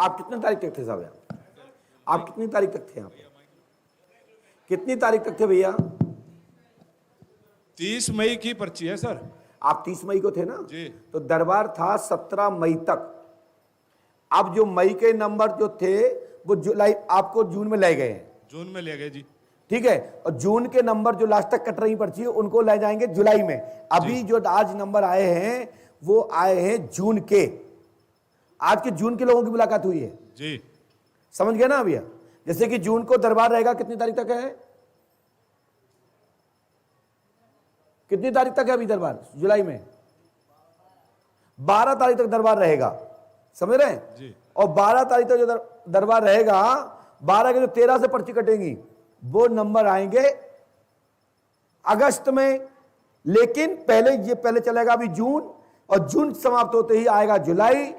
आप कितने तारीख तक थे साहब यहाँ? आप कितनी तारीख तक थे यहाँ पे? कितनी तारीख तक थे भैया? 30 मई की पर्ची है सर। आप 30 मई को थे ना जी। तो दरबार था 17 मई तक। अब जो मई के नंबर जो थे वो जुलाई आपको जून में ले गए हैं। जून में ले गए जी। ठीक है, और जून के नंबर जो लास्ट तक कट रही पर्ची उनको ले जाएंगे जुलाई में। अभी जो आज नंबर आए हैं वो आए हैं जून के। आज के जून के लोगों की मुलाकात हुई है जी। समझ गए ना भैया? जैसे कि जून को दरबार रहेगा कितनी तारीख तक है? कितनी तारीख तक है अभी दरबार? जुलाई में 12 तारीख तक दरबार रहेगा, समझ रहे हैं जी। और 12 तारीख तक जो दरबार रहेगा, 12 के जो 13 से पर्ची कटेंगी वो नंबर आएंगे अगस्त में। लेकिन पहले चलेगा अभी जून, और जून समाप्त होते ही आएगा जुलाई।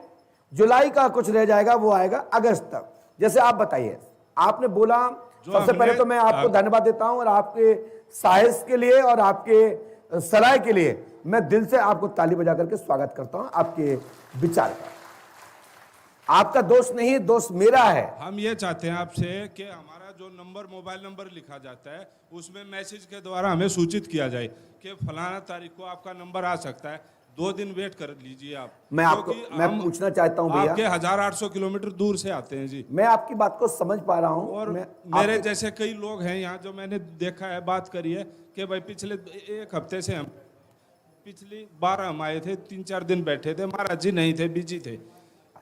जुलाई का कुछ रह जाएगा वो आएगा अगस्त तक। जैसे आप बताइए, आपने बोला, सबसे पहले तो मैं आपको धन्यवाद देता हूं और आपके साहस के लिए और आपके सलाह के लिए मैं दिल से आपको ताली बजा करके स्वागत करता हूं आपके विचार का। आपका दोष नहीं, दोष मेरा है। हम ये चाहते हैं आपसे कि हमारा जो नंबर, मोबाइल नंबर लिखा जाता है उसमें मैसेज के द्वारा हमें सूचित किया जाए कि फलाना तारीख को आपका नंबर आ सकता है, 2 दिन वेट कर लीजिए आप। मैं पूछना चाहता हूं भैया, आपके 1800 किलोमीटर दूर से आते हैं जी। मैं आपकी बात को समझ पा रहा हूं और मेरे जैसे कई लोग हैं यहाँ जो मैंने देखा है, बात करी है कि भाई पिछले 1 हफ्ते से हम पिछली 12 हम आए थे, 3-4 दिन बैठे थे, महाराज जी नहीं थे, बिजी थे।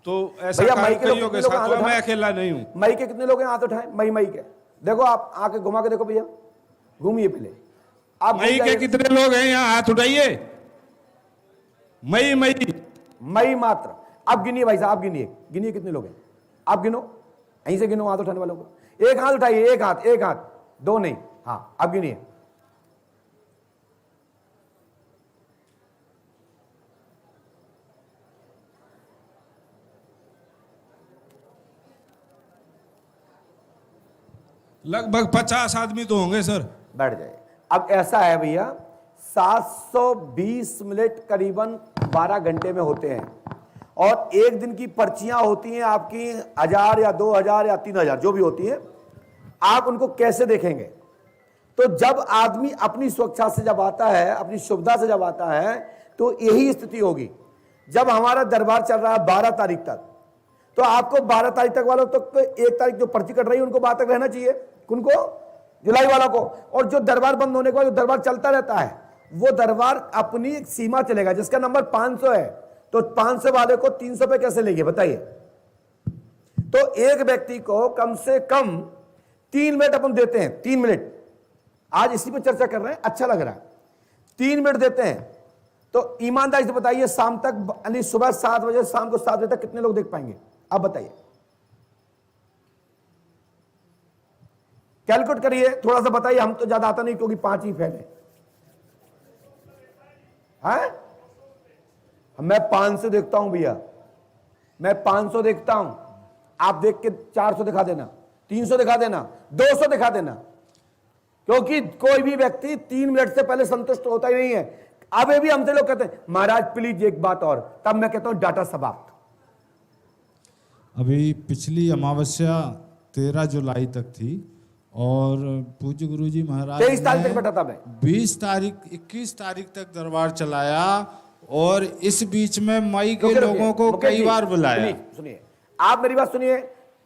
तो ऐसा कईयों के साथ हुआ, मैं अकेला नहीं हूँ। मई के कितने लोग हैं हाथ उठाएं? मई के देखो, आप आके घुमा के देखो भैया, घूमिए पहले आप। मई के कितने लोग हैं यहाँ? हाथ उठाइए। मई मात्र। अब गिनिए भाई साहब, आप गिनिए कितने लोग हैं आप? गिनो, यहीं से गिनो हाथ उठाने वालों को। एक हाथ उठाइए, एक हाथ, 2 नहीं। हाँ, अब गिनिए। लगभग 50 आदमी तो होंगे सर। बैठ जाइए। अब ऐसा है भैया, 720 मिनट करीबन 12 घंटे में होते हैं, और एक दिन की पर्चियां होती हैं आपकी 1000 या 2000 या 3000 जो भी होती है। आप उनको कैसे देखेंगे? तो जब आदमी अपनी स्वेच्छा से जब आता है, अपनी सुविधा से जब आता है, तो यही स्थिति होगी। जब हमारा दरबार चल रहा है 12 तारीख तक, तो आपको 12 तारीख तक वालों तक, 1 तारीख जो पर्ची कट रही है उनको 12 तक रहना चाहिए, उनको जुलाई वाला को। और जो दरबार बंद होने के बाद जो दरबार चलता रहता है, वो दरबार अपनी एक सीमा चलेगा। जिसका नंबर 500 है तो 500 वाले को 300 पे कैसे लेंगे बताइए? तो एक व्यक्ति को कम से कम 3 मिनट अपन देते हैं। 3 मिनट, आज इसी पे चर्चा कर रहे हैं, अच्छा लग रहा है। 3 मिनट देते हैं, तो ईमानदारी से बताइए शाम तक, यानी सुबह 7 बजे शाम को 7 बजे तक कितने लोग देख पाएंगे? आप बताइए, कैलकुलेट करिए, थोड़ा सा बताइए। हम तो ज्यादा आता नहीं क्योंकि 5 ही फैन है। मैं 500 देखता हूं भैया, मैं 500 देखता हूं। आप देख के 400 दिखा देना, 300 दिखा देना, 200 दिखा देना, क्योंकि कोई भी व्यक्ति 3 मिनट से पहले संतुष्ट होता ही नहीं है। अब भी हमसे लोग कहते हैं महाराज प्लीज एक बात और, तब मैं कहता हूं डाटा समाप्त। अभी पिछली अमावस्या 13 जुलाई तक थी और पूज्य गुरुजी महाराज 23 तारीख तक बैठा था मैं, 20 तारीख 21 तारीख तक दरबार चलाया, और इस बीच में मई के लोगों को कई बार बुलाया। सुनिए, आप मेरी बात सुनिए,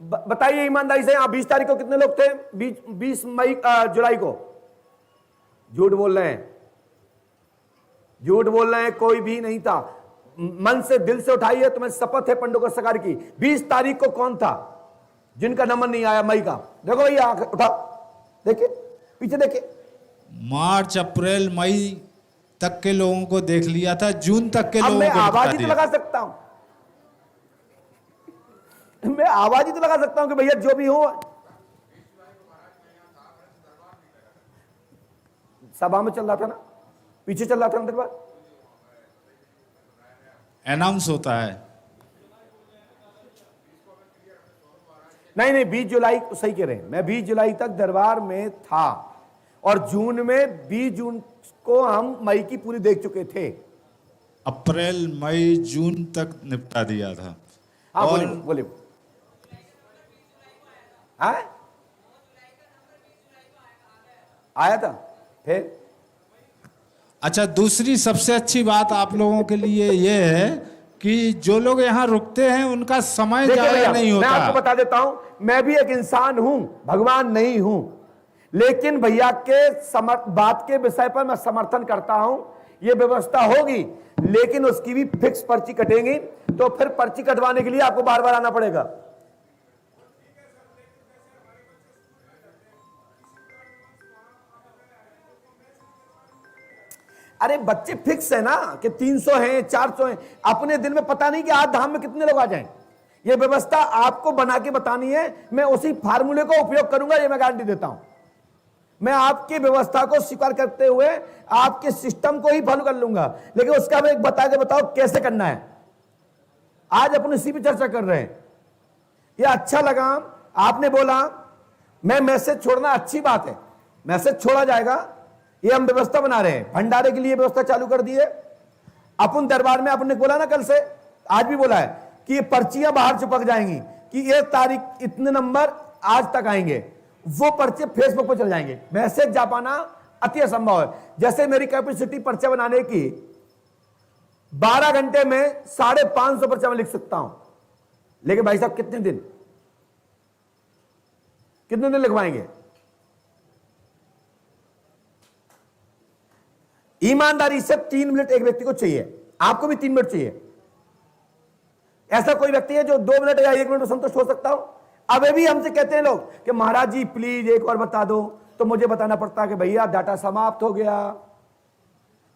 बताइए ईमानदारी से, आप 20 तारीख को कितने लोग थे? 20 जुलाई को? झूठ बोल रहे हैं, झूठ बोल रहे हैं, कोई भी नहीं था। मन से दिल से उठाइए, तुम्हें शपथ है पंडोकर सरकार की। 20 तारीख को कौन था जिनका नंबर नहीं आया मई का? देखो भैया, उठा, देखिए पीछे देखिए। मार्च, अप्रैल, मई तक के लोगों को देख लिया था, जून तक के लोगों को मैं आवाज ही तो लगा सकता हूं, मैं आवाज ही तो लगा सकता हूं कि भैया जो भी हो। सभा में चल रहा था ना, पीछे चल रहा था ना दरबार, अनाउंस होता है। नहीं 20 जुलाई सही कह रहे हैं, मैं 20 जुलाई तक दरबार में था, और जून में 20 जून को हम मई की पूरी देख चुके थे। अप्रैल, मई, जून तक निपटा दिया था। हाँ, और बोले हाँ? आया था फिर। अच्छा, दूसरी सबसे अच्छी बात आप लोगों के लिए ये है कि जो लोग यहाँ रुकते हैं उनका समय देखिए जाया भैया, नहीं मैं आपको होता। बता देता हूं, मैं भी एक इंसान हूं, भगवान नहीं हूं, लेकिन भैया के बात के विषय पर मैं समर्थन करता हूं। ये व्यवस्था होगी, लेकिन उसकी भी फिक्स पर्ची कटेंगी, तो फिर पर्ची कटवाने के लिए आपको बार बार आना पड़ेगा। अरे बच्चे फिक्स है ना कि 300 हैं, 400 हैं। अपने दिन में पता नहीं कि आज धाम में कितने लोग आ जाएं। ये व्यवस्था आपको बना के बतानी है, मैं उसी फार्मूले को उपयोग करूंगा, ये मैं गारंटी देता हूं। मैं आपकी व्यवस्था को स्वीकार करते हुए आपके सिस्टम को ही फॉलो कर लूंगा, लेकिन उसका मैं एक बता के बताओ कैसे करना है। आज अपन इसी पे चर्चा कर रहे हैं। ये अच्छा लगा, आपने बोला मैं मैसेज छोड़ना, अच्छी बात है, मैसेज छोड़ा जाएगा। ये हम व्यवस्था बना रहे हैं, भंडारे के लिए व्यवस्था चालू कर दी है। अपन दरबार में आपने बोला ना कल से, आज भी बोला है कि ये पर्चियां बाहर चिपक जाएंगी कि ये तारीख इतने नंबर आज तक आएंगे, वो पर्चे फेसबुक पर चल जाएंगे। मैसेज जा पाना अति असंभव है। जैसे मेरी कैपेसिटी पर्चे बनाने की 12 घंटे में 550 पर्चा मैं लिख सकता हूं, लेकिन भाई साहब कितने दिन लिखवाएंगे? ईमानदारी से 3 मिनट एक व्यक्ति को चाहिए, आपको भी 3 मिनट चाहिए। ऐसा कोई व्यक्ति है जो 2 मिनट या 1 मिनट में संतुष्ट हो सकता हो? अबे भी हमसे कहते हैं लोग कि महाराज जी प्लीज एक और बता दो, तो मुझे बताना पड़ता है कि भैया डाटा समाप्त हो गया।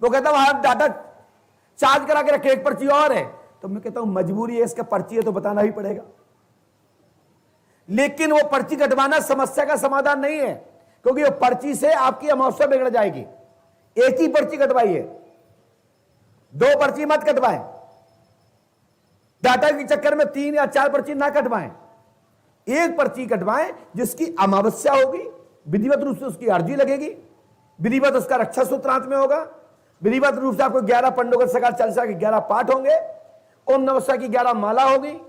वो कहता है डाटा चार्ज करा के रखे, एक पर्ची और है। तो मैं कहता हूं मजबूरी है, इसका पर्ची है तो बताना ही पड़ेगा। लेकिन वो पर्ची कटवाना समस्या का समाधान नहीं है, क्योंकि वो पर्ची से आपकी अमावस्या बिगड़ जाएगी। एक ही पर्ची कटवाइए, 2 पर्ची मत कटवाएं। डाटा के चक्कर में 3 या 4 पर्ची ना कटवाएं, एक पर्ची कटवाएं जिसकी अमावस्या होगी, विधिवत रूप से उसकी अर्जी लगेगी, विधिवत उसका रक्षा सूत्रांत में होगा, विधिवत रूप से आपको 11 पंडों सकार चालीसा के 11 पाठ होंगे, ओम नमः शिवाय की 11 माला होगी।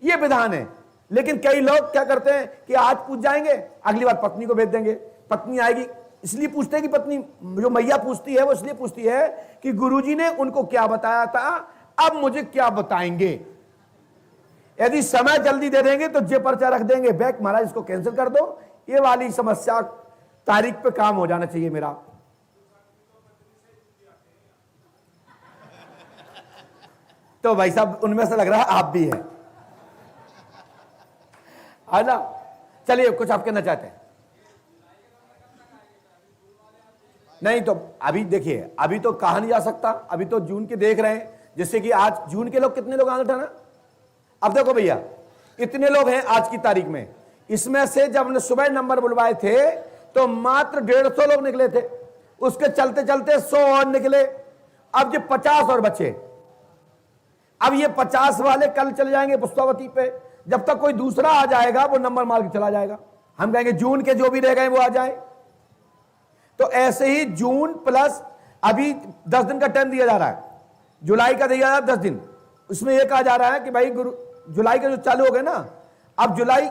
यह विधान है। लेकिन कई लोग क्या करते हैं कि आज पूछ जाएंगे, अगली बार पत्नी को भेज देंगे, पत्नी आएगी। इसलिए पूछते हैं कि पत्नी जो मैया पूछती है वो इसलिए पूछती है कि गुरुजी ने उनको क्या बताया था, अब मुझे क्या बताएंगे। यदि समय जल्दी दे देंगे तो जे पर्चा रख देंगे बैक, महाराज इसको कैंसिल कर दो। ये वाली समस्या तारीख पे काम हो जाना चाहिए मेरा। तो भाई साहब उनमें से लग रहा है आप भी है ना? चलिए कुछ आप कहना चाहते हैं? नहीं तो अभी देखिए, अभी तो कहा नहीं जा सकता, अभी तो जून के देख रहे हैं। जैसे कि आज जून के लोग कितने लोग आना था ना, अब देखो भैया इतने लोग हैं आज की तारीख में। इसमें से जब हमने सुबह नंबर बुलवाए थे तो मात्र 150 लोग निकले थे, उसके चलते चलते 100 और निकले, अब ये 50 और बचे। अब ये 50 वाले कल चले जाएंगे पुष्पावती पे, जब तक कोई दूसरा आ जाएगा वो नंबर मार के चला जाएगा। हम कहेंगे जून के जो भी रह गए वो आ जाए। तो ऐसे ही जून प्लस अभी 10 दिन का टाइम दिया जा रहा है, जुलाई का दिया जा रहा है 10 दिन। उसमें यह कहा जा रहा है कि भाई जुलाई का जो चालू हो गए ना, अब जुलाई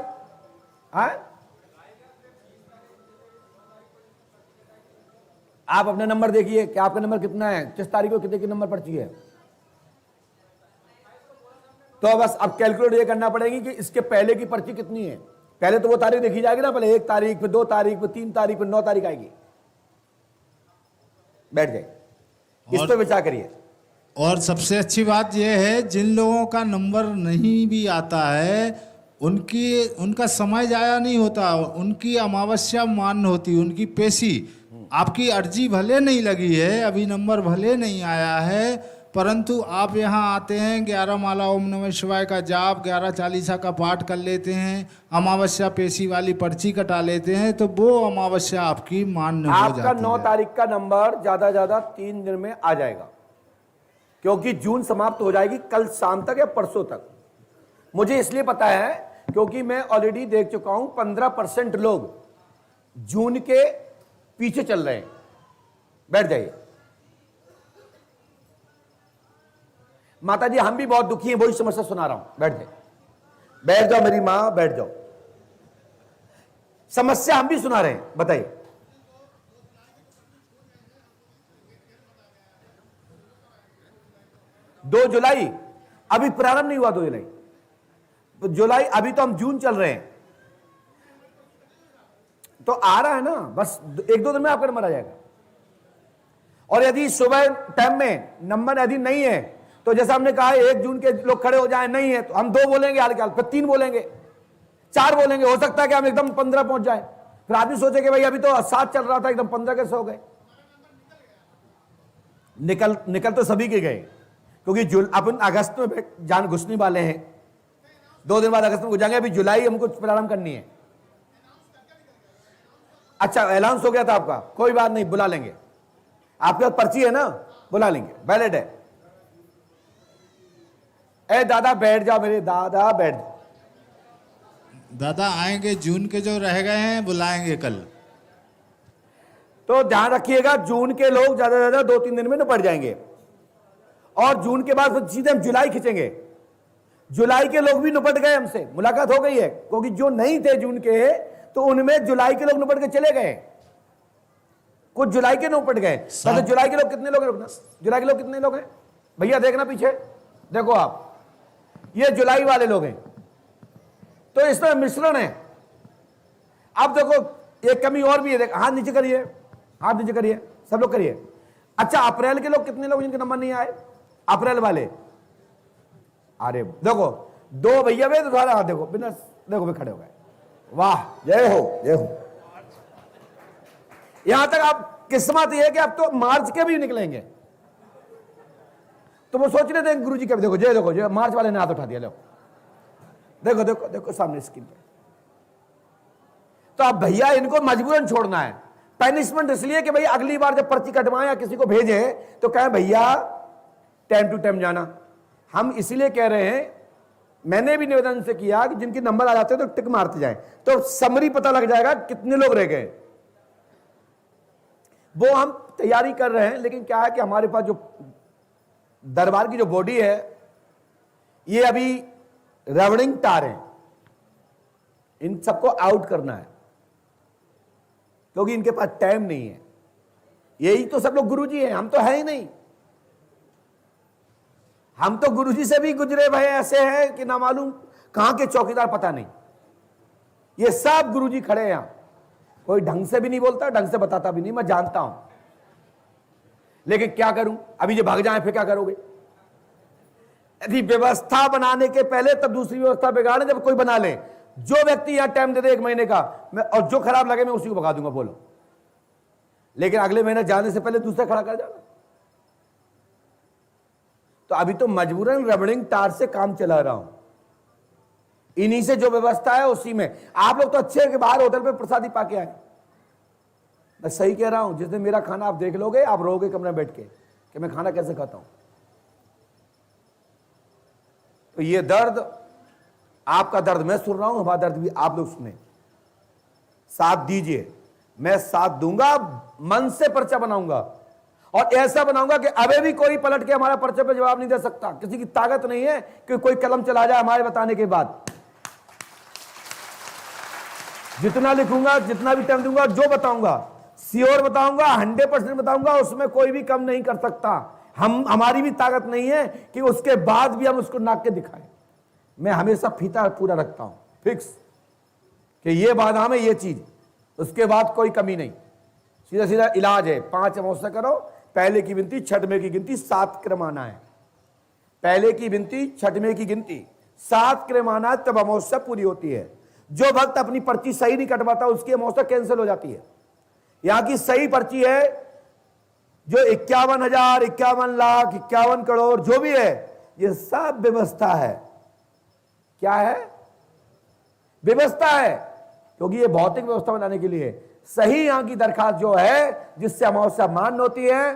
है, आप अपना नंबर देखिए कि आपका नंबर कितना है, किस तारीख को कितने की नंबर पर्ची है। तो बस अब कैलकुलेट ये करना पड़ेगी कि इसके पहले की पर्ची कितनी है। पहले तो वो तारीख देखी जाएगी ना, पहले 1 तारीख पे 2 तारीख पे 3 तारीख पे 9 तारीख आएगी। बैठ जाए, इस पे विचार करिए। और सबसे अच्छी बात यह है, जिन लोगों का नंबर नहीं भी आता है उनका समय जाया नहीं होता, उनकी अमावस्या मान्य होती, उनकी पेशी। आपकी अर्जी भले नहीं लगी है, अभी नंबर भले नहीं आया है, परंतु आप यहाँ आते हैं, 11 माला ओम नमः शिवाय का जाप, 11 चालीसा का पाठ कर लेते हैं, अमावस्या पेशी वाली पर्ची कटा लेते हैं, तो वो अमावस्या आपकी मान्य हो जाती है। आपका 9 तारीख का नंबर ज्यादा ज्यादा 3 दिन में आ जाएगा, क्योंकि जून समाप्त हो जाएगी कल शाम तक या परसों तक। मुझे इसलिए पता है क्योंकि मैं ऑलरेडी देख चुका हूं 15% लोग जून के पीछे चल रहे हैं। बैठ जाइए माता जी, हम भी बहुत दुखी हैं, वही समस्या सुना रहा हूं। बैठ जाओ, बैठ जाओ मेरी मां, बैठ जाओ। समस्या हम भी सुना रहे हैं, बताइए। दो जुलाई अभी प्रारंभ नहीं हुआ, 2 जुलाई, तो जुलाई, अभी तो हम जून चल रहे हैं, तो आ रहा है ना, बस 1-2 दिन में आपका नंबर आ जाएगा। और यदि सुबह टाइम में नंबर यदि नहीं है, तो जैसा हमने कहा 1 जून के लोग खड़े हो जाए, नहीं है तो हम 2 बोलेंगे हाल फिर 3 बोलेंगे, 4 बोलेंगे, हो सकता है कि हम एकदम 15 पहुंच जाए। फिर आदमी सोचे कि भाई अभी तो 7 चल रहा था, एकदम 15 कैसे हो गए। निकल तो सभी के गए, क्योंकि अपन अगस्त में जान घुसने वाले हैं, 2 दिन बाद अगस्त में घुसेंगे, अभी जुलाई हमको प्रारंभ करनी है। अच्छा, अनाउंस हो गया था आपका, कोई बात नहीं, बुला लेंगे, आपके पास पर्ची है ना, बुला लेंगे, बैलेट है। ए दादा बैठ जाओ, मेरे दादा बैठ जाओ। दादा आएंगे, जून के जो रह गए हैं बुलाएंगे कल। तो ध्यान रखिएगा, जून के लोग ज्यादा से ज्यादा 2-3 दिन में निपट जाएंगे, और जून के बाद फिर सीधे हम जुलाई खींचेंगे। जुलाई के लोग भी निपट गए, हमसे मुलाकात हो गई है, क्योंकि जो नहीं थे जून के, तो उनमें जुलाई के लोग निपट के चले गए, कुछ जुलाई के निपट गए। तो जुलाई के लोग कितने लोग हैं, जुलाई के लोग कितने लोग हैं भैया, देखना पीछे, देखो आप, ये जुलाई वाले लोग हैं, तो इसमें मिश्रण है। अब देखो एक कमी और भी है, देख, हाथ नीचे करिए, हाथ नीचे करिए, सब लोग करिए। अच्छा, अप्रैल के लोग कितने लोग जिनके नंबर नहीं आए, अप्रैल वाले, अरे देखो 2 भैया वे, तो तुम्हारा हाथ देखो, बिना देखो भी खड़े हो गए, वाह, जय हो जय हो। यहां तक आप किस्मत ये है कि अब तो मार्च के भी निकलेंगे, तो वो सोच रहे थे गुरु जी के, देखो जय, देखो जय, मार्च वाले ने हाथ उठा दिया, लो देखो देखो देखो सामने स्क्रीन पर। तो अब भैया इनको मजबूरन छोड़ना है, पनिशमेंट इसलिए कि भाई अगली बार जब पर्ची कटवाएं या किसी को भेजें तो कहें भैया टाइम टू टाइम जाना। हम इसीलिए कह रहे हैं, मैंने भी निवेदन से किया कि जिनके नंबर आ जाते हैं तो टिक मारते जाएं, तो समरी पता लग जाएगा कितने लोग रह गए। वो हम तैयारी कर रहे हैं, लेकिन क्या है कि हमारे पास जो दरबार की जो बॉडी है, ये अभी रेवनिंग तार है, इन सबको आउट करना है, क्योंकि इनके पास टाइम नहीं है। यही तो सब लोग गुरुजी हैं, हम तो है ही नहीं, हम तो गुरुजी से भी गुजरे भाई ऐसे हैं कि ना मालूम कहां के चौकीदार पता नहीं। ये सब गुरुजी खड़े हैं यहां, कोई ढंग से भी नहीं बोलता, ढंग से बताता भी नहीं, मैं जानता हूं, लेकिन क्या करूं, अभी जो भाग जाए फिर क्या करोगे। यदि व्यवस्था बनाने के पहले तब दूसरी व्यवस्था बिगाड़े, जब कोई बना ले, जो व्यक्ति यहां टाइम दे दे 1 महीने का, मैं और जो खराब लगे मैं उसी को भगा दूंगा, बोलो, लेकिन अगले महीने जाने से पहले दूसरा खड़ा कर जाना। तो अभी तो मजबूरन रबड़िंग तार से काम चला रहा हूं, इन्हीं से जो व्यवस्था है उसी में। आप लोग तो अच्छे हैं कि बाहर होटल पे प्रसादी पाके आए, मैं सही कह रहा हूं, जिस दिन मेरा खाना आप देख लोगे, आप रहोगे कमरे में बैठ के कि मैं खाना कैसे खाता हूं। तो ये दर्द, आपका दर्द मैं सुन रहा हूं, हमारा दर्द भी आप लोग सुने, साथ दीजिए, मैं साथ दूंगा, मन से पर्चा बनाऊंगा, और ऐसा बनाऊंगा कि अबे भी कोई पलट के हमारा पर्चे पे जवाब नहीं दे सकता। किसी की ताकत नहीं है कि कोई कलम चला जाए हमारे बताने के बाद। जितना लिखूंगा, जितना भी टाइम दूंगा, जो बताऊंगा श्योर बताऊंगा, 100% बताऊंगा, उसमें कोई भी कम नहीं कर सकता। हमारी भी ताकत नहीं है कि उसके बाद भी हम उसको नाक के दिखाएं। मैं हमेशा फीता पूरा रखता हूं, फिक्स, कि ये बाधा में ये चीज, उसके बाद कोई कमी नहीं, सीधा सीधा इलाज है। 5 अमावस्या करो, पहले की गिनती, छठवें की गिनती, 7 क्रम आना है। पहले की गिनती, छठवें की गिनती, 7 क्रम आना है, तब अमावस्या पूरी होती है। जो भक्त अपनी पर्ची सही नहीं कटवाता उसकी अमावस्या कैंसिल हो जाती है। यहां की सही पर्ची है जो 51,000, 51 लाख, 51 करोड़ जो भी है, ये सब व्यवस्था है। क्या है? व्यवस्था है, क्योंकि ये भौतिक व्यवस्था बनाने के लिए सही यहां की दरखास्त जो है जिससे अमावस्या मान्य होती है।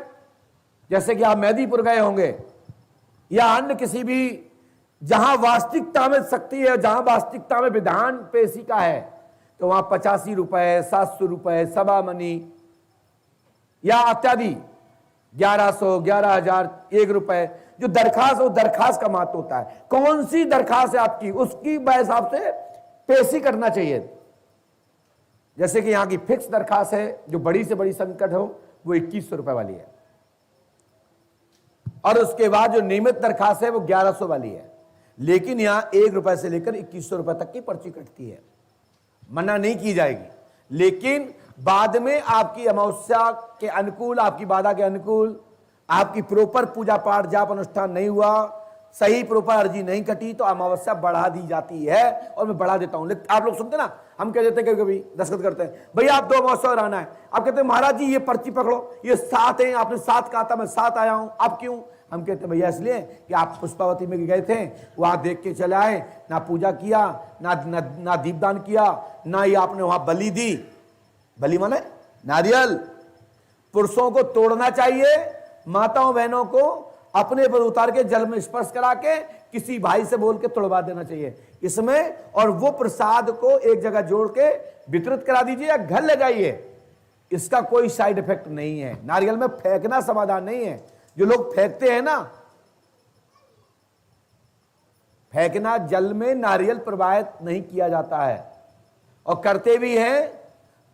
जैसे कि आप मेदीपुर गए होंगे या अन्य किसी भी, जहां वास्तविकता में शक्ति है, जहां वास्तविकता में विधान पेशी का है, तो वहां 85 रुपए, 700 रुपए, सवा मनी या इत्यादि 1100, 11,000, 1 रुपए जो दरखास्त, वो दरखास्त का महत्व होता है। कौन सी दरखास्त है आपकी, उसकी हिसाब से पेशी करना चाहिए। जैसे कि यहां की फिक्स दरखास्त है, जो बड़ी से बड़ी संकट हो, वो 2100 रुपए वाली है, और उसके बाद जो नियमित दरखास्त है वो 1100 वाली है। लेकिन यहां 1 रुपए से लेकर 2100 रुपए तक की पर्ची कटती है, मना नहीं की जाएगी। लेकिन बाद में आपकी अमावस्या के अनुकूल, आपकी बाधा के अनुकूल, आपकी प्रॉपर पूजा पाठ जाप अनुष्ठान नहीं हुआ, सही प्रॉपर अर्जी नहीं कटी, तो अमावस्या बढ़ा दी जाती है, और मैं बढ़ा देता हूं। लेकिन आप लोग सुनते ना, हम कह देते हैं कभी कभी दस्तखत करते हैं, भैया आप 2 अमावस्या और आना है, आप कहते हैं महाराज जी ये पर्ची पकड़ो, ये 7 है, आपने 7 कहा था, मैं 7 आया हूं, आप क्यों? हम कहते हैं भैया इसलिए कि आप पुष्पावती में गए थे, वहां देख के चले आए, ना पूजा किया, ना दीपदान किया, ना ही आपने वहां बलि दी। बलि माने नारियल। पुरुषों को तोड़ना चाहिए, माताओं बहनों को अपने पर उतार के जल में स्पर्श करा के किसी भाई से बोल के तोड़वा देना चाहिए इसमें, और वो प्रसाद को एक जगह जोड़ के वितरित करा दीजिए या घर ले जाइए। इसका कोई साइड इफेक्ट नहीं है। नारियल में फेंकना समाधान नहीं है। जो लोग फेंकते हैं ना, फेंकना, जल में नारियल प्रवाहित नहीं किया जाता है, और करते भी हैं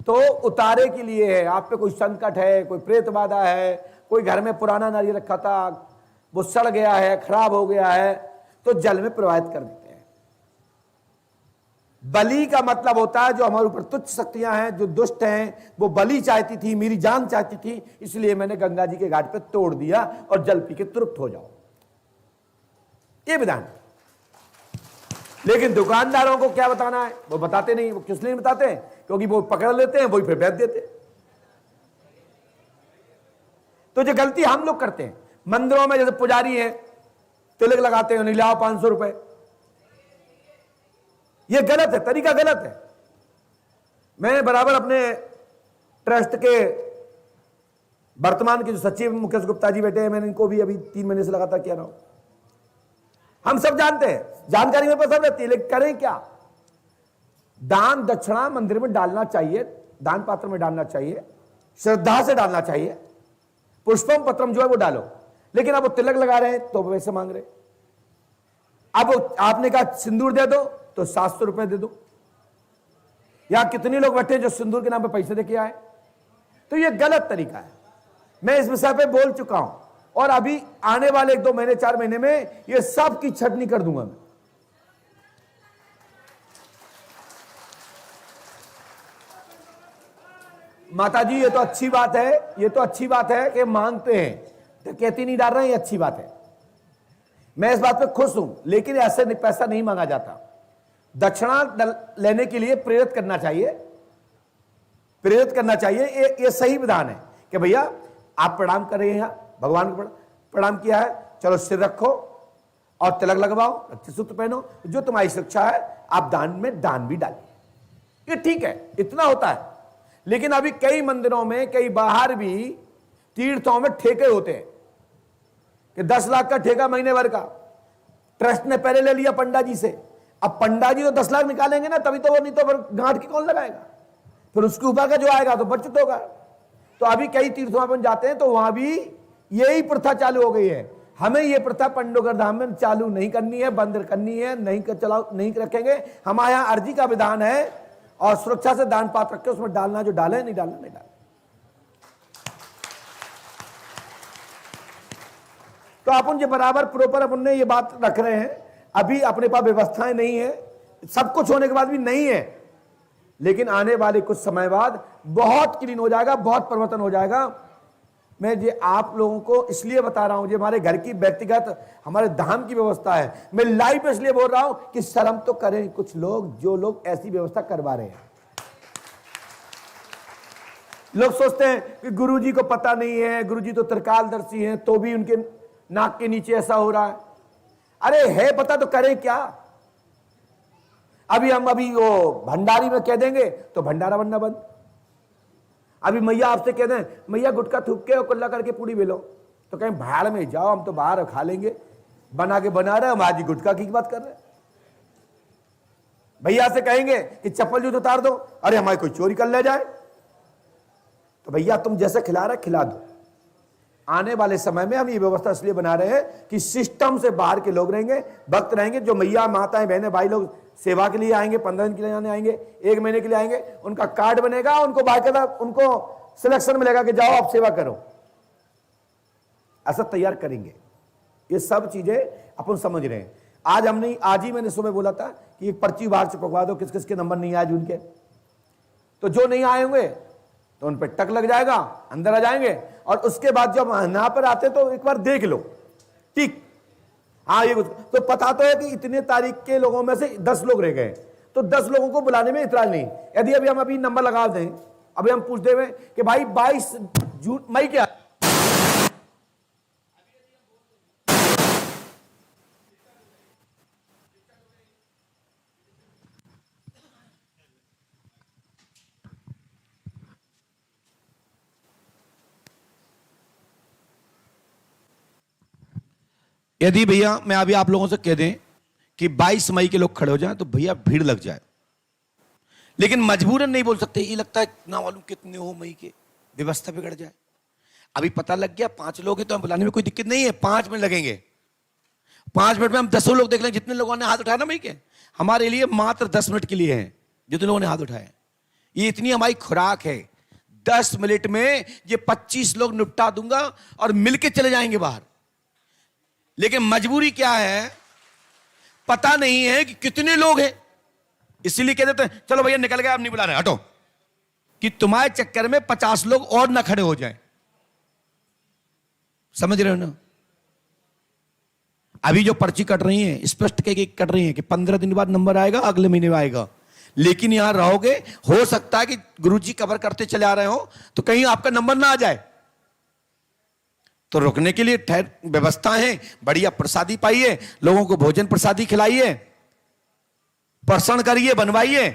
तो उतारे के लिए है। आप पे कोई संकट है, कोई प्रेत बाधा है, कोई घर में पुराना नारियल रखा था वो सड़ गया है, खराब हो गया है, तो जल में प्रवाहित कर देते हैं। बलि का मतलब होता है जो हमारे ऊपर तुच्छ शक्तियां हैं, जो दुष्ट हैं, वो बलि चाहती थी, मेरी जान चाहती थी, इसलिए मैंने गंगा जी के घाट पे तोड़ दिया और जल पी के तृप्त हो जाओ, ये विधान। लेकिन दुकानदारों को क्या बताना है वो बताते नहीं। वो किस लिए बताते हैं? क्योंकि वो पकड़ लेते हैं, वही फिर बेच देते हैं। तो जो गलती हम लोग करते हैं, मंदिरों में जैसे पुजारी हैं, तिलक लगाते हैं, नहीं लाओ 500 रुपए, ये गलत है, तरीका गलत है। मैंने बराबर अपने ट्रस्ट के वर्तमान के जो सचिव मुकेश गुप्ता जी बैठे हैं, मैंने इनको भी अभी 3 महीने से लगातार किया रहा हूं। हम सब जानते हैं, जानकारी मेरे पास सब रहती है, लेकिन करें क्या? दान दक्षिणा मंदिर में डालना चाहिए, दान पात्र में डालना चाहिए, श्रद्धा से डालना चाहिए, पुष्पम पत्रम जो है वो डालो। लेकिन अब वो तिलक लगा रहे हैं तो वैसे मांग रहे। अब आपने कहा सिंदूर दे दो तो 700 रुपए दे दो। यहां कितने लोग बैठे जो सिंदूर के नाम पे पैसे देके आए? तो ये गलत तरीका है। मैं इस विषय पे बोल चुका हूं, और अभी आने वाले 1-2 महीने 4 महीने में ये सब की छटनी कर दूंगा मैं। माता जी ये तो अच्छी बात है, ये तो अच्छी बात है कि मांगते हैं, डकैती नहीं डाल रहे हैं, ये अच्छी बात है, मैं इस बात पे खुश हूं। लेकिन ऐसे पैसा नहीं मांगा जाता। दक्षिणा लेने के लिए प्रेरित करना चाहिए, प्रेरित करना चाहिए। ये सही विधान है कि भैया आप प्रणाम कर रहे हैं, भगवान को प्रणाम किया है, चलो सिर रखो और तिलक लगवाओ, अच्छे सूत्र पहनो, जो तुम्हारी शिक्षा है आप दान में दान भी डालिए, ये ठीक है, इतना होता है। लेकिन अभी कई मंदिरों में, कई बाहर भी तीर्थों में ठेके होते हैं कि 10 लाख का ठेका महीने भर का ट्रस्ट ने पहले ले लिया पंडा जी से। अब पंडा जी तो 10 लाख निकालेंगे ना, तभी तो वो, नहीं तो फिर गांठ की कौन लगाएगा? फिर उसके ऊपर का जो आएगा तो बचत होगा। तो अभी कई तीर्थों में जाते हैं तो वहां भी यही प्रथा चालू हो गई है। हमें ये प्रथा पंडोगर धाम में चालू नहीं करनी है, बंद करनी है, नहीं रखेंगे। हमारे यहाँ अर्जी का विधान है और सुरक्षा से दान पात्र रखे, उसमें डालना जो डाले, नहीं डालना नहीं डालना। तो अपन जो बराबर प्रॉपर अपन ये बात रख रहे हैं। अभी अपने पास व्यवस्थाएं नहीं है, सब कुछ होने के बाद भी नहीं है, लेकिन आने वाले कुछ समय बाद बहुत क्लीन हो जाएगा, बहुत परिवर्तन हो जाएगा। मैं ये आप लोगों को इसलिए बता रहा हूं, ये हमारे घर की व्यक्तिगत, हमारे धाम की व्यवस्था है। मैं लाइव इसलिए बोल रहा हूं कि शर्म तो करें कुछ लोग, जो लोग ऐसी व्यवस्था करवा रहे हैं। लोग सोचते हैं कि गुरुजी को पता नहीं है, गुरुजी तो त्रिकालदर्शी हैं, तो भी उनके नाक के नीचे ऐसा हो रहा है। अरे है पता तो करें क्या? हम वो भंडारी में कह देंगे तो भंडारा बनना बंद। अभी मैया आपसे कह दें मैया गुटखा थूक के और कुल्ला करके पूरी बेलो, तो कहें भाड़ में जाओ, हम तो बाहर खा लेंगे, बना के बना रहे, हम आज गुटखा की बात कर रहे हैं। भैया से कहेंगे कि चप्पल जूते उतार दो, अरे हमारी कोई चोरी कर ले जाए, तो भैया तुम जैसे खिला रहे खिला दो। आने वाले समय में हम ये व्यवस्था इसलिए बना रहे हैं कि सिस्टम से बाहर के लोग रहेंगे, भक्त रहेंगे, जो मैया माताएं बहनें भाई लोग सेवा के लिए आएंगे, 15 दिन के लिए आएंगे, 1 महीने के लिए आएंगे, उनका कार्ड बनेगा, उनको बाकायदा उनको सिलेक्शन मिलेगा कि जाओ आप सेवा करो, ऐसा तैयार करेंगे। ये सब चीजें अपन समझ रहे हैं। आज ही मैंने सुबह बोला था कि एक पर्ची बाहर से पकवा दो, किस किस के नंबर नहीं आए उनके, तो जो नहीं आए होंगे तो उन पर टक लग जाएगा, अंदर आ जाएंगे, और उसके बाद जब यहां पर आते तो एक बार देख लो, ठीक हाँ ये तो पता तो है कि इतने तारीख के लोगों में से 10 लोग रह गए, तो 10 लोगों को बुलाने में इतराज नहीं। यदि अभी हम नंबर लगा दें, अभी हम पूछते हुए कि भाई 22 मई क्या, यदि भैया मैं अभी आप लोगों से कह दें कि 22 मई के लोग खड़े हो जाएं तो भैया भीड़ लग जाए, लेकिन मजबूरन नहीं बोल सकते, ये लगता है ना मालूम कितने हो मई के, व्यवस्था बिगड़ जाए। अभी पता लग गया 5 लोग हैं तो हम बुलाने में कोई दिक्कत नहीं है, 5 मिनट लगेंगे, 5 मिनट में हम 10 लोग देख लें। जितने लोगों ने हाथ उठाया ना मई के, हमारे लिए मात्र 10 मिनट के लिए है, जितने लोगों ने हाथ उठाए, ये इतनी हमारी खुराक है। 10 मिनट में ये 25 लोग निपटा दूंगा और मिलके चले जाएंगे बाहर। लेकिन मजबूरी क्या है, पता नहीं है कि कितने लोग हैं, इसीलिए कह देते हैं चलो भैया निकल गए, अब नहीं बुला रहे, हटो, कि तुम्हारे चक्कर में 50 लोग और ना खड़े हो जाएं। समझ रहे हो ना? अभी जो पर्ची कट रही है स्पष्ट कट रही है कि 15 दिन बाद नंबर आएगा, अगले महीने में आएगा, लेकिन यहां रहोगे, हो सकता है कि गुरुजी कवर करते चले आ रहे हो तो कहीं आपका नंबर ना आ जाए, तो रुकने के लिए व्यवस्था है, बढ़िया प्रसादी पाइए, लोगों को भोजन प्रसादी खिलाइए, प्रसन्न करिए, बनवाइए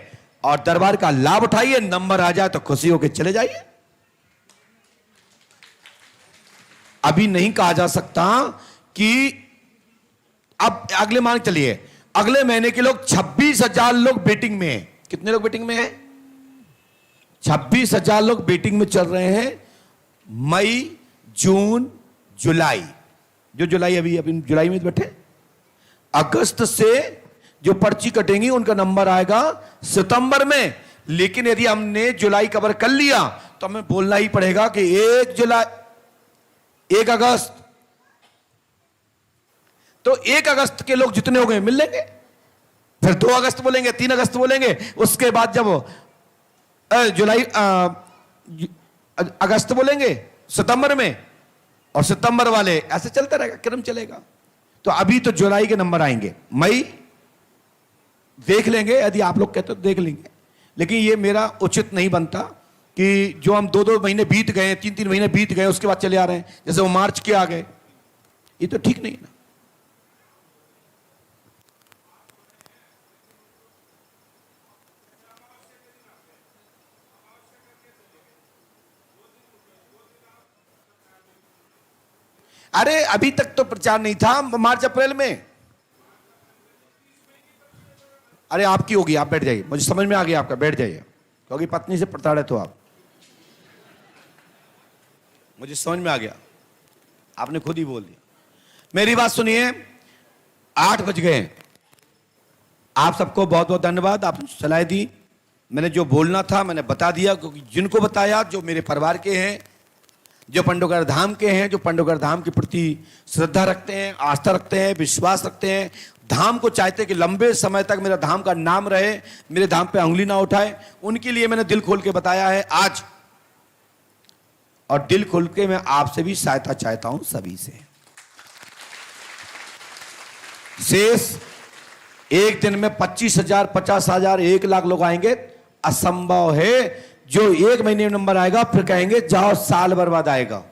और दरबार का लाभ उठाइए। नंबर आ जाए तो खुशी होकर चले जाइए। अभी नहीं कहा जा सकता कि अब अगले मान चलिए अगले महीने के लोग 26,000 लोग वेटिंग में हैं। कितने लोग वेटिंग में हैं? 26,000 लोग वेटिंग में चल रहे हैं। मई, जून, जुलाई, जो जुलाई अभी जुलाई में बैठे, अगस्त से जो पर्ची कटेंगी उनका नंबर आएगा सितंबर में। लेकिन यदि हमने जुलाई कवर कर लिया तो हमें बोलना ही पड़ेगा कि 1 अगस्त, तो 1 अगस्त के लोग जितने हो गए मिल लेंगे, फिर 2 अगस्त बोलेंगे, 3 अगस्त बोलेंगे, उसके बाद जब अगस्त बोलेंगे सितंबर में, और सितंबर वाले ऐसे चलता रहेगा, क्रम चलेगा। तो अभी तो जुलाई के नंबर आएंगे, मई देख लेंगे, यदि आप लोग कहते तो देख लेंगे, लेकिन ये मेरा उचित नहीं बनता कि जो हम 2-2 महीने बीत गए, 3-3 महीने बीत गए, उसके बाद चले आ रहे हैं, जैसे वो मार्च के आ गए, ये तो ठीक नहीं है ना। अरे अभी तक तो प्रचार नहीं था, मार्च अप्रैल में। अरे आपकी होगी, आप बैठ जाइए, मुझे समझ में आ गया आपका, बैठ जाइए, क्योंकि पत्नी से प्रताड़ित हो आप, मुझे समझ में आ गया, आपने खुद ही बोल दिया। मेरी बात सुनिए, 8 बज गए, आप सबको बहुत बहुत धन्यवाद, आपने सलाह दी, मैंने जो बोलना था मैंने बता दिया, क्योंकि जिनको बताया जो मेरे परिवार के हैं, जो पंडोगर धाम के हैं, जो पंडोगर धाम के प्रति श्रद्धा रखते हैं, आस्था रखते हैं, विश्वास रखते हैं, धाम को चाहते हैं कि लंबे समय तक मेरा धाम का नाम रहे, मेरे धाम पे उंगली ना उठाए, उनके लिए मैंने दिल खोल के बताया है आज, और दिल खोल के मैं आपसे भी सहायता चाहता हूं, सभी से। शेष एक दिन में 25,000, 50,000, 1 लाख लोग आएंगे, असंभव है। जो 1 महीने में नंबर आएगा फिर कहेंगे जाओ साल बर्बाद आएगा।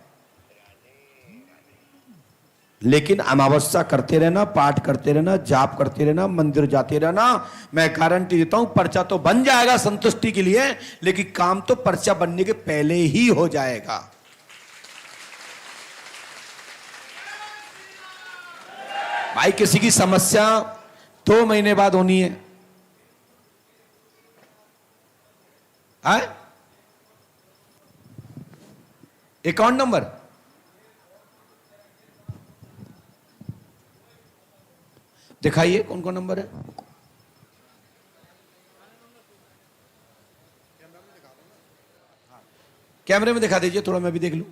लेकिन अमावस्या करते रहना, पाठ करते रहना, जाप करते रहना, मंदिर जाते रहना, मैं गारंटी देता हूं पर्चा तो बन जाएगा संतुष्टि के लिए, लेकिन काम तो पर्चा बनने के पहले ही हो जाएगा। भाई किसी की समस्या 2 महीने बाद होनी है, अकाउंट नंबर दिखाइए, कौन कौन नंबर है? कैमरे में दिखा दीजिए थोड़ा, मैं भी देख लूं।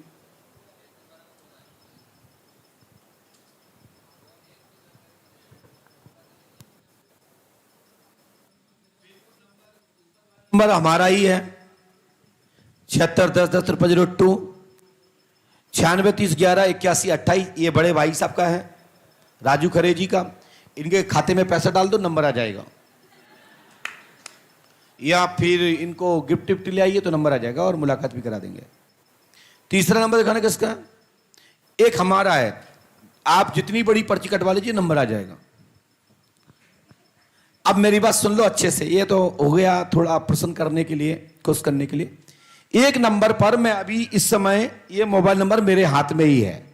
नंबर हमारा ही है 76101002 9630118128। ये बड़े भाई साहब का है, राजू खरे जी का। इनके खाते में पैसा डाल दो, नंबर आ जाएगा। या फिर इनको गिफ्ट टिफ्ट ले आइए तो नंबर आ जाएगा और मुलाकात भी करा देंगे। तीसरा नंबर दिखाना किसका है? एक हमारा है। आप जितनी बड़ी पर्ची कटवा लीजिए, नंबर आ जाएगा। अब मेरी बात सुन लो अच्छे से, ये तो हो गया थोड़ा प्रसन्न करने के लिए, खुश करने के लिए। एक नंबर पर मैं अभी इस समय, ये मोबाइल नंबर मेरे हाथ में ही है,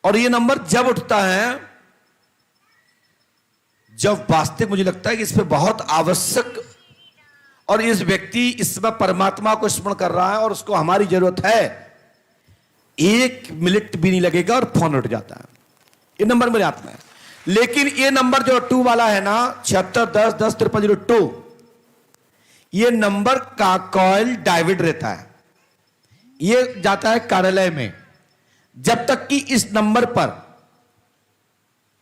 और ये नंबर जब उठता है जब वास्तविक मुझे लगता है कि इस पे बहुत आवश्यक, और इस व्यक्ति इस समय परमात्मा को स्मरण कर रहा है और उसको हमारी जरूरत है, 1 मिनट भी नहीं लगेगा और फोन उठ जाता है। ये नंबर मेरे हाथ में है। लेकिन ये नंबर जो 2 वाला है ना, 7610105302, ये नंबर का कॉल डाइवर्ट रहता है, ये जाता है कार्यालय में। जब तक कि इस नंबर पर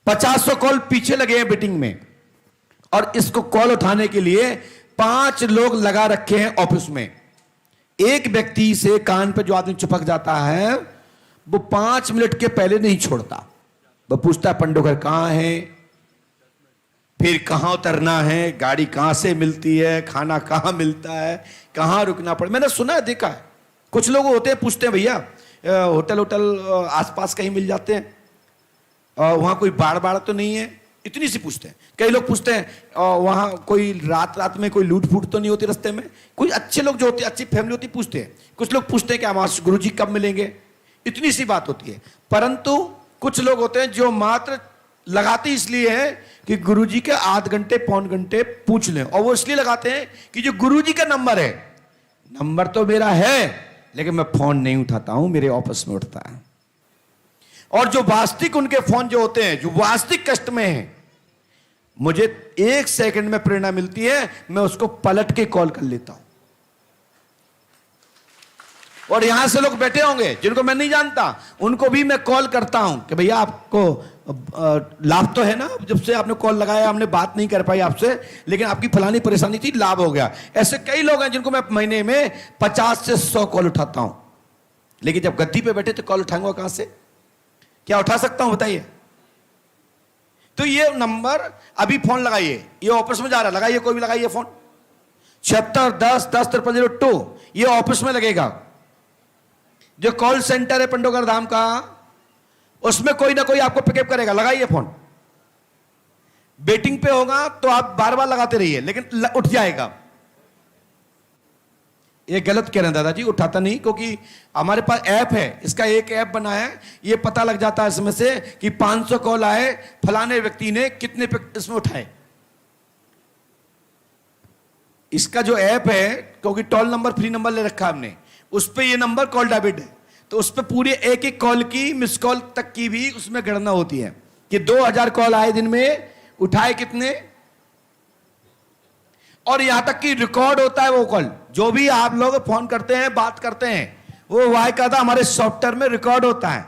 50 कॉल पीछे लगे हैं वेटिंग में, और इसको कॉल उठाने के लिए 5 लोग लगा रखे हैं ऑफिस में। एक व्यक्ति से कान पे जो आदमी चिपक जाता है, वो 5 मिनट के पहले नहीं छोड़ता। वो पूछता है पंडोकर कहां है, फिर कहां उतरना है, गाड़ी कहां से मिलती है, खाना कहां मिलता है, कहां रुकना पड़े। मैंने सुना है, देखा है। कुछ लोग होते हैं पूछते हैं भैया होटल आसपास कहीं मिल जाते हैं, वहां कोई बाड़ तो नहीं है, इतनी सी पूछते हैं। कई लोग पूछते हैं वहां कोई रात में कोई लूट फूट तो नहीं होती रास्ते में। कोई अच्छे लोग जो होते हैं, अच्छी फैमिली होती, पूछते हैं। कुछ लोग पूछते हैं कि हमारे गुरुजी कब मिलेंगे, इतनी सी बात होती है। परंतु कुछ लोग होते हैं जो मात्र लगाते इसलिए है कि गुरुजी के आध घंटे पौन घंटे पूछ लें, और वो इसलिए लगाते हैं कि जो गुरुजी का नंबर है, नंबर तो मेरा है लेकिन मैं फोन नहीं उठाता हूं, मेरे ऑफिस में उठता है। और जो वास्तविक उनके फोन जो होते हैं, जो वास्तविक कष्ट में हैं, मुझे 1 सेकंड में प्रेरणा मिलती है, मैं उसको पलट के कॉल कर लेता हूं। और यहां से लोग बैठे होंगे जिनको मैं नहीं जानता, उनको भी मैं कॉल करता हूं कि भैया आपको लाभ तो है ना, जब से आपने कॉल लगाया हमने बात नहीं कर पाई आपसे, लेकिन आपकी फलानी परेशानी थी, लाभ हो गया। ऐसे कई लोग हैं जिनको मैं महीने में 50 से 100 कॉल उठाता हूं। लेकिन जब गद्दी पे बैठे तो कॉल उठाऊंगा कहां से? क्या उठा सकता हूं बताइए? तो ये नंबर अभी फोन लगाइए, ये ऑफिस में जा रहा है, लगाइए, कोई भी लगाइए फोन, 7610105302, ये ऑफिस में लगेगा। जो कॉल सेंटर है पंडोकर धाम का, उसमें कोई ना कोई आपको पिकअप करेगा, लगाइए फोन। वेटिंग पे होगा तो आप बार बार लगाते रहिए, लेकिन उठ जाएगा। ये गलत कह रहे हैं दादाजी, उठाता नहीं, क्योंकि हमारे पास ऐप है, इसका एक ऐप बना है, ये पता लग जाता है इसमें से कि 500 कॉल आए, फलाने व्यक्ति ने कितने पे इसमें उठाए। इसका जो ऐप है, क्योंकि टोल नंबर फ्री नंबर ले रखा है हमने, उस पे ये नंबर कॉल डेबिट है, तो उस पे पूरे एक कॉल की, मिस कॉल तक की भी उसमें गणना होती है कि 2000 कॉल आए दिन में, उठाए कितने, और यहां तक कि रिकॉर्ड होता है वो कॉल। जो भी आप लोग फोन करते हैं, बात करते हैं, वो वायकायदा हमारे सॉफ्टवेयर में रिकॉर्ड होता है।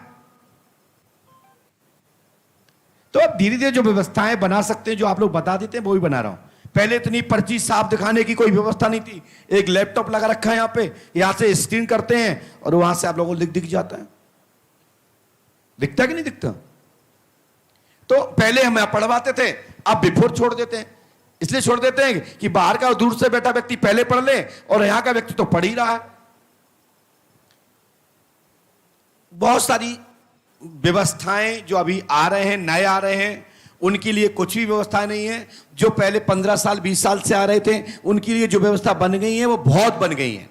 तो अब धीरे धीरे जो व्यवस्थाएं बना सकते हैं, जो आप लोग बता देते हैं, वो भी बना रहा हूं। पहले इतनी पर्ची साफ दिखाने की कोई व्यवस्था नहीं थी। एक लैपटॉप लगा रखा है यहां पे, यहां से स्क्रीन करते हैं और वहां से आप लोगों को दिख जाता है। दिखता कि नहीं दिखता? तो पहले हम पढ़वाते थे, अब बिफोर छोड़ देते हैं। इसलिए छोड़ देते हैं कि बाहर का दूर से बैठा व्यक्ति पहले पढ़ ले, और यहां का व्यक्ति तो पढ़ ही रहा है। बहुत सारी व्यवस्थाएं जो अभी आ रहे हैं, नए आ रहे हैं, उनके लिए कुछ भी व्यवस्था नहीं है। जो पहले 15 साल 20 साल से आ रहे थे, उनके लिए जो व्यवस्था बन गई है वो बहुत बन गई है।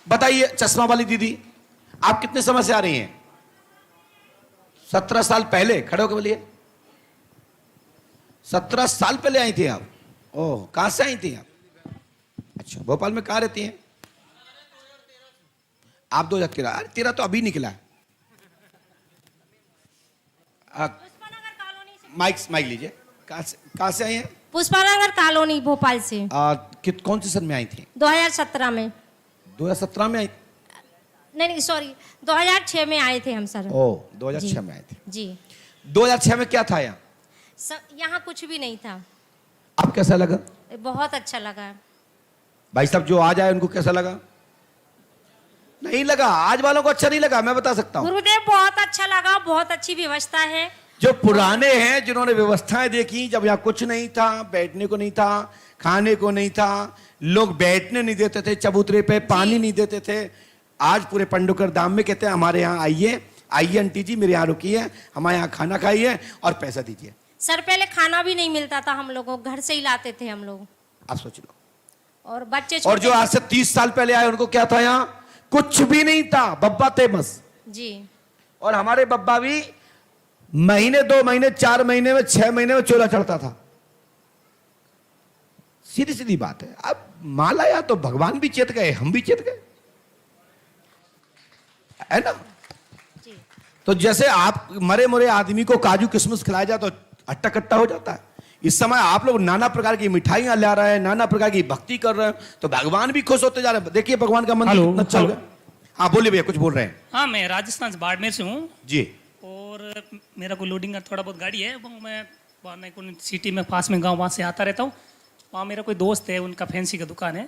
बताइए चश्मा वाली दीदी, आप कितने समय से आ रही हैं? 17 साल पहले, खड़े होकर बोलिए। 17 साल पहले आई थी आप? ओह, कहां से आई थी आप? अच्छा, भोपाल में कहां रहती हैं आप? 2013 तो अभी निकला है। माइक लीजिए। कहां से आई हैं? पुष्पानगर कॉलोनी भोपाल से। कौन से सन में आई थी? 2017 में। 2017 में आई? नहीं सॉरी, 2006 में आए थे हम सर। ओ 2006 में आए थे जी। 2006 में क्या था यहाँ? यहाँ कुछ भी नहीं था। आप कैसा लगा? बहुत अच्छा लगा। भाई साहब जो आज आए उनको कैसा लगा? नहीं लगा? आज वालों को अच्छा नहीं लगा, मैं बता सकता हूँ। गुरुदेव बहुत अच्छा लगा, बहुत अच्छी व्यवस्था है। जो पुराने हैं, जिन्होंने व्यवस्थाएं देखी, जब यहाँ कुछ नहीं था, बैठने को नहीं था, खाने को नहीं था, लोग बैठने नहीं देते थे, चबूतरे पे पानी नहीं देते थे, आज पूरे पंडुकर धाम में कहते हैं हमारे यहाँ आइए, आइए आंटी जी मेरे यहाँ रुकिए, हमारे यहाँ खाना खाइए और पैसा दीजिए। सर पहले खाना भी नहीं मिलता था, हम लोगों को घर से ही लाते थे हम लोग। आप सोच लो। और बच्चे और जो आज से 30 साल पहले आए उनको क्या था? यहाँ कुछ भी नहीं था, बब्बा थे बस। जी। और हमारे बब्बा भी महीने 2 महीने 4 महीने में 6 महीने में चोला चढ़ता था। सीधी सीधी बात है। अब माला या तो भगवान भी चेत गए, हम भी चेत गए, है ना? जी। तो जैसे आप मरे मुरे आदमी को काजू किशमिश खिलाया जाए तो अट्टा कट्टा हो जाता है। इस समय आप लोग नाना प्रकार की मिठाइयां ला रहे हैं, नाना प्रकार की भक्ति कर रहे हैं, तो भगवान भी खुश होते जा रहे हैं। देखिए भगवान का मंदिर कितना चल रहा है। हाँ बोलिए भैया, कुछ बोल रहे हैं? हाँ, मैं राजस्थान से बाड़मेर से हूँ जी। और मेरा कोई लोडिंग का थोड़ा बहुत गाड़ी है, वो मैं कोई सिटी में पास में गांव वहाँ से आता रहता हूँ। वहाँ मेरा कोई दोस्त है, उनका फैंसी का दुकान है,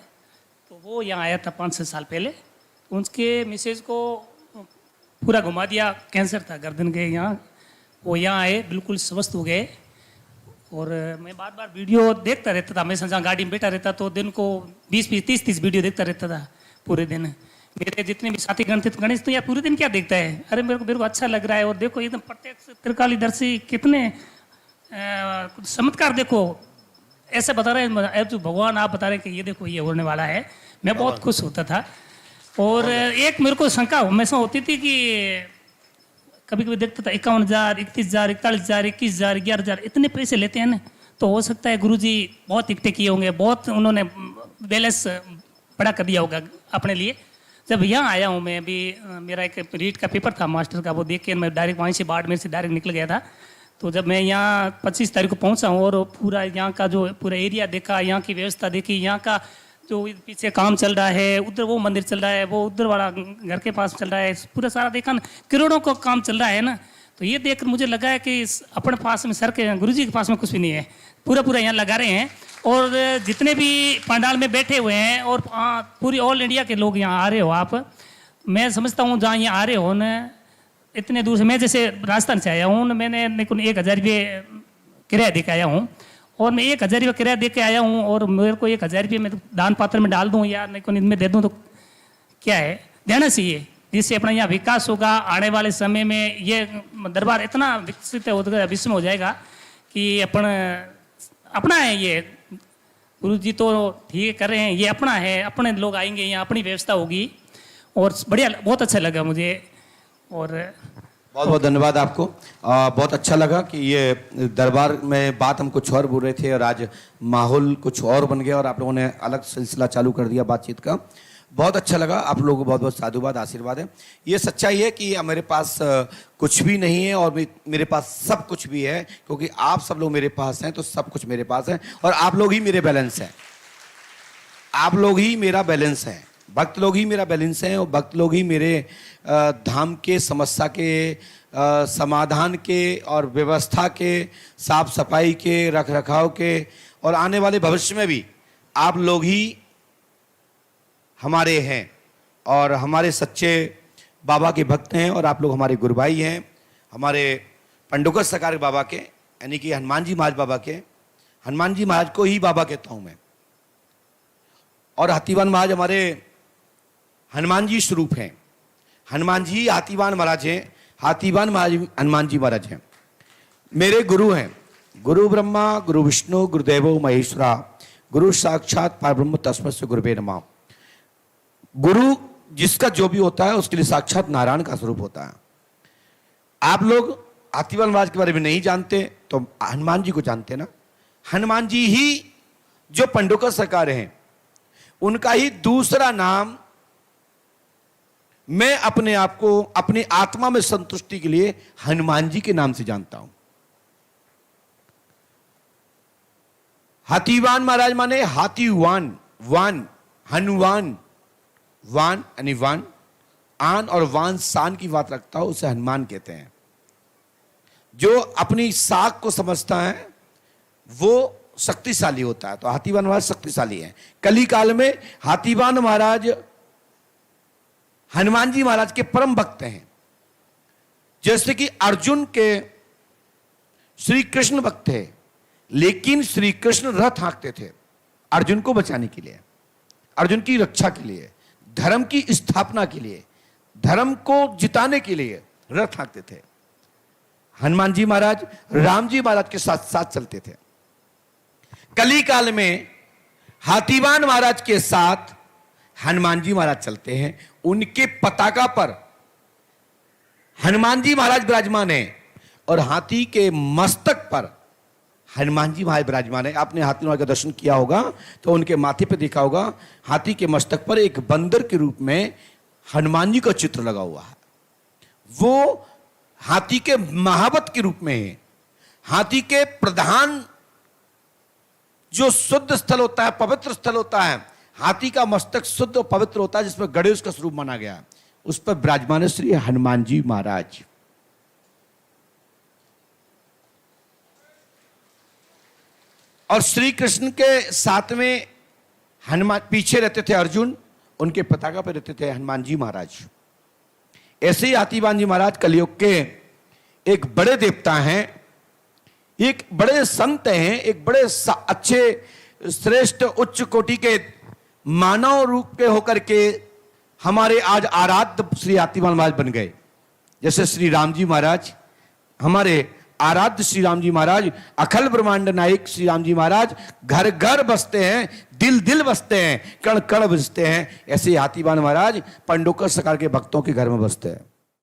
तो वो यहाँ आया था 5-6 साल पहले। उनके मिसेज को पूरा घुमा दिया, कैंसर था गर्दन के यहाँ। वो यहाँ आए, बिल्कुल स्वस्थ हो गए। और मैं बार बार वीडियो देखता रहता था, हमेशा जहाँ गाड़ी में बैठा रहता तो दिन को 20-20 30-30 वीडियो देखता रहता था पूरे दिन। मेरे जितने भी साथी गण थे, गणेश तो यार पूरे दिन क्या देखता है, अरे मेरे को अच्छा लग रहा है। और देखो एकदम प्रत्यक्ष त्रिकालीदर्शी कितने चमत्कार, देखो ऐसे बता रहे हैं तो भगवान आप बता रहे हैं कि ये देखो ये होने वाला है। मैं बहुत खुश होता था। और एक मेरे को शंका हमेशा होती थी कि कभी कभी देखता था 51,000, 31,000, 41,000, 21,000, 11,000 इतने पैसे लेते हैं ना, तो हो सकता है गुरुजी बहुत इकट्ठे किए होंगे, बहुत उन्होंने बैलेंस बड़ा कर दिया होगा अपने लिए। जब यहाँ आया हूँ मैं, अभी मेरा एक रीट का पेपर था मास्टर का, वो देख के मैं डायरेक्ट वहीं से बाड़मेर से डायरेक्ट निकल गया था। तो जब मैं यहाँ 25 तारीख को पहुँचा हूँ और पूरा यहाँ का जो पूरा एरिया देखा, यहाँ की व्यवस्था देखी, यहाँ का जो पीछे काम चल रहा है, उधर वो मंदिर चल रहा है, वो उधर वाला घर के पास चल रहा है, पूरा सारा देखा ना, करोड़ों का काम चल रहा है ना। तो ये देखकर मुझे लगा है कि अपने पास में सर के गुरुजी के पास में कुछ भी नहीं है, पूरा यहाँ लगा रहे हैं। और जितने भी पंडाल में बैठे हुए हैं और पूरी ऑल इंडिया के लोग यहाँ आ रहे हो आप, मैं समझता हूँ जहाँ यहाँ आ रहे हो न, इतने दूर से, मैं जैसे राजस्थान से आया हूँ, मैंने 1,000 रुपये किराया दे के आया हूँ, और मैं 1,000 रुपये किराया दे के आया हूँ, और मेरे को 1,000 रुपये मैं दान पात्र में डाल दूँ या इनमें दे दूँ तो क्या है, देना चाहिए, जिससे अपना यहाँ विकास होगा। आने वाले समय में ये दरबार इतना विकसित होगा, विश्व में हो जाएगा कि अपना है ये। गुरु जी तो ठीक कर रहे हैं, ये अपना है, अपने लोग आएंगे यहाँ, अपनी व्यवस्था होगी, और बढ़िया, बहुत अच्छा लगा मुझे। और बहुत बहुत धन्यवाद आपको। बहुत अच्छा लगा कि ये दरबार में बात हम कुछ और बोल रहे थे और आज माहौल कुछ और बन गया और आप लोगों ने अलग सिलसिला चालू कर दिया बातचीत का। बहुत अच्छा लगा। आप लोगों को बहुत बहुत साधुवाद, आशीर्वाद है। ये सच्चाई है कि मेरे पास कुछ भी नहीं है और मेरे पास सब कुछ भी है, क्योंकि आप सब लोग मेरे पास हैं तो सब कुछ मेरे पास है, और आप लोग ही मेरे बैलेंस हैं। आप लोग ही मेरा बैलेंस है, भक्त लोग ही मेरा बैलेंस है, और भक्त लोग ही मेरे धाम के समस्या के समाधान के और व्यवस्था के, साफ सफाई के, रख रखाव के, और आने वाले भविष्य में भी आप लोग ही हमारे हैं और हमारे सच्चे बाबा के भक्त हैं, और आप लोग हमारे गुरु भाई हैं, हमारे पंडुकर सरकार बाबा के, यानी कि हनुमान जी महाराज बाबा के। हनुमान जी महाराज को ही बाबा कहता हूं मैं, और हाथीवान महाराज हमारे हनुमान जी स्वरूप हैं। हनुमान जी हाथीवान महाराज हैं, हाथीवान महाराज हनुमान जी महाराज हैं, मेरे गुरु हैं। गुरु ब्रह्मा गुरु विष्णु गुरुदेवो महेश्वरा, गुरु साक्षात परब्रह्म तस्मै श्री गुरुवे नमः। गुरु जिसका जो भी होता है उसके लिए साक्षात नारायण का स्वरूप होता है। आप लोग हाथीवान महाराज के बारे में नहीं जानते तो हनुमान जी को जानते ना। हनुमान जी ही जो पंडुकर सरकार हैं, उनका ही दूसरा नाम मैं अपने आप को अपनी आत्मा में संतुष्टि के लिए हनुमान जी के नाम से जानता हूं। हाथीवान महाराज माने हाथीवान, वान, हनुमान, वान यानी वान, आन और वान शान की बात रखता हो उसे हनुमान कहते हैं। जो अपनी साख को समझता है वो शक्तिशाली होता है, तो हाथीवान महाराज शक्तिशाली हैं। कली काल में हाथीवान महाराज हनुमान जी महाराज के परम भक्त हैं। जैसे कि अर्जुन के श्री कृष्ण भक्त थे, लेकिन श्री कृष्ण रथ हाँकते थे अर्जुन को बचाने के लिए, अर्जुन की रक्षा के लिए, धर्म की स्थापना के लिए, धर्म को जिताने के लिए रथ हाँकते थे। हनुमान जी महाराज राम जी महाराज के साथ साथ चलते थे। कली काल में हाथीवान महाराज के साथ हनुमान जी महाराज चलते हैं। उनके पताका पर हनुमान जी महाराज विराजमान है और हाथी के मस्तक पर हनुमान जी महाराज विराजमान है। आपने हाथी महाराज का दर्शन किया होगा तो उनके माथे पर देखा होगा हाथी के मस्तक पर एक बंदर के रूप में हनुमान जी का चित्र लगा हुआ है। वो हाथी के महावत के रूप में है। हाथी के प्रधान जो शुद्ध स्थल होता है, पवित्र स्थल होता है, हाथी का मस्तक शुद्ध और पवित्र होता है, जिसमें गणेश का स्वरूप माना गया, उस पर विराजमान है श्री हनुमान जी महाराज। और श्री कृष्ण के साथ में हनुमान, पीछे रहते थे अर्जुन, उनके पताका पर रहते थे हनुमान जी महाराज। ऐसे ही हाथीवान जी महाराज कलयुग के एक बड़े देवता हैं, एक बड़े संत हैं, एक बड़े अच्छे श्रेष्ठ उच्च कोटि के मानव रूप के होकर के हमारे आज आराध्य श्री हाथीवान महाराज बन गए। जैसे श्री राम जी महाराज, हमारे आराध्य श्री राम जी महाराज, अखिल ब्रह्मांड नायक श्री राम जी महाराज घर घर बसते हैं, दिल दिल बसते हैं, कण कण बसते हैं। ऐसे हाथीवान महाराज पंडोकर सरकार के भक्तों के घर में बसते हैं।